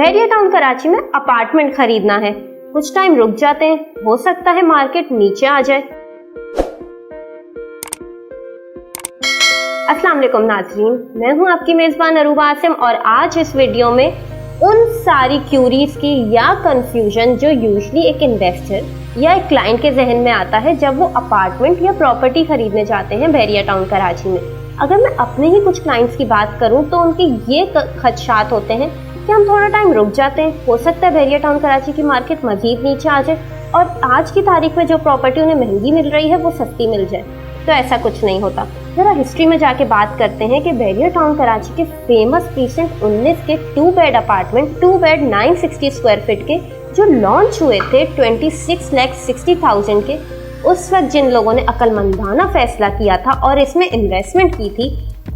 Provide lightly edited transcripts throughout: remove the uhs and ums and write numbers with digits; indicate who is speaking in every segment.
Speaker 1: बहरिया town Karachi में apartment खरीदना है, कुछ टाइम रुक जाते हैं, हो सकता है मार्केट नीचे आ जाए। अस्सलाम वालेकुम नाज़रीन, मैं हूं आपकी मेज़बान अरूबा आसिम और आज इस वीडियो में उन सारी क्यूरीज की या कंफ्यूजन जो यूजुअली एक इन्वेस्टर या एक क्लाइंट के जहन में आता है जब वो अपार्टमेंट या प्रॉपर्टी खरीदने जाते हैं बहरिया टाउन कराची में। अगर मैं अपने ही कुछ क्लाइंट्स की बात करूं तो उनके ये खदशात होते हैं कि हम थोड़ा टाइम रुक जाते हैं, हो सकता है बहरिया टाउन कराची की मार्केट मजीद नीचे आ जाए और आज की तारीख में जो प्रॉपर्टी उन्हें महंगी मिल रही है वो सस्ती मिल जाए। तो ऐसा कुछ नहीं होता। जरा हिस्ट्री में जाके बात करते हैं कि बहरिया टाउन कराची के फेमस प्रीसेंट 19 के 2 bed apartment 2 bed 960 square feet के जो लॉन्च हुए थे 26,60,000 के, उस वक्त जिन लोगों ने अक्लमंदाना फैसला किया था और इसमें इन्वेस्टमेंट की थी,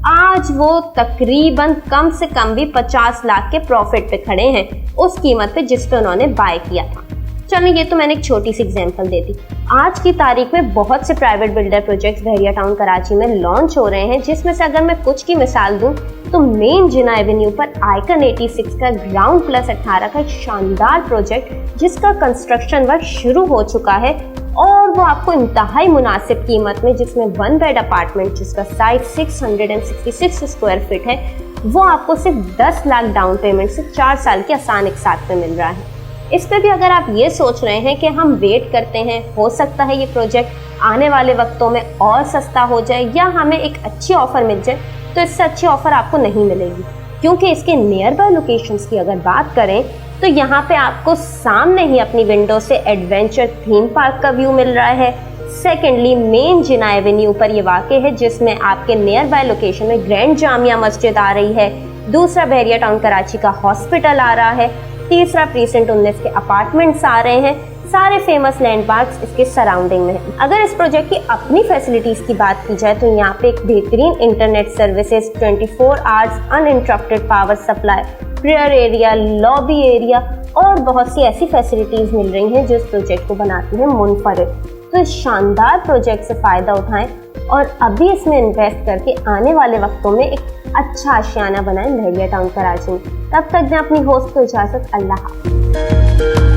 Speaker 1: आज वो तकरीबन कम से कम भी 50 लाख के प्रॉफिट पे खड़े हैं उस कीमत पे जिस पे उन्होंने बाय किया था। चलो ये तो मैंने एक छोटी सी एग्जांपल दे दी। आज की तारीख में बहुत से प्राइवेट बिल्डर प्रोजेक्ट्स बहरिया टाउन कराची में लॉन्च हो रहे हैं, जिसमें से अगर मैं कुछ की मिसाल दूं तो मेन जिना एवेन्यू पर आइकन 86 का ग्राउंड प्लस 18 का एक शानदार प्रोजेक्ट जिसका कंस्ट्रक्शन वर्क शुरू हो चुका है और वो आपको इंतहाई मुनासिब कीमत में, जिसमें 1 बेड अपार्टमेंट जिसका साइज 666 स्क्वायर फीट है, वो आपको सिर्फ 10 लाख डाउन पेमेंट से 4 साल के आसान एक साथ में मिल रहा है। इस पे भी अगर आप ये सोच रहे हैं कि हम वेट करते हैं, हो सकता है ये प्रोजेक्ट आने वाले वक्तों में और सस्ता हो जाए या हमें एक अच्छी ऑफर मिल जाए, तो इससे अच्छी ऑफर आपको नहीं मिलेगी, क्योंकि इसके नियर बाय लोकेशंस की अगर बात करें तो यहाँ पे आपको सामने ही अपनी विंडो से एडवेंचर थीम पार्क का व्यू मिल रहा है। सेकेंडली मेन जिना एवेन्यू पर ये वाक़े है जिसमें आपके नियर बाय लोकेशन में ग्रैंड जामिया मस्जिद आ रही है, दूसरा बहरिया टाउन कराची का हॉस्पिटल आ रहा है, तीसरा प्रीसेंट 19 के अपार्टमेंट्स आ रहे हैं। सारे फेमस लैंडमार्क्स इसके सराउंडिंग में हैं। अगर इस प्रोजेक्ट की अपनी फैसिलिटीज की बात की जाए तो यहाँ पे एक बेहतरीन internet services, 24 hours uninterrupted power supply, prayer area, lobby area और बहुत सी ऐसी फैसिलिटीज मिल रही हैं जो इस प्रोजेक्ट को बनाती हैं मुनफरिद। तो इस शानदार प्रोजेक्ट से फ़ायदा उठाएं और अभी इसमें इन्वेस्ट करके आने वाले वक्तों में एक अच्छा आशियाना बनाएं बहरिया टाउन कराची में। तब तक मैं अपनी होस्ट को इजाज़त, अल्लाह हाफ़िज़।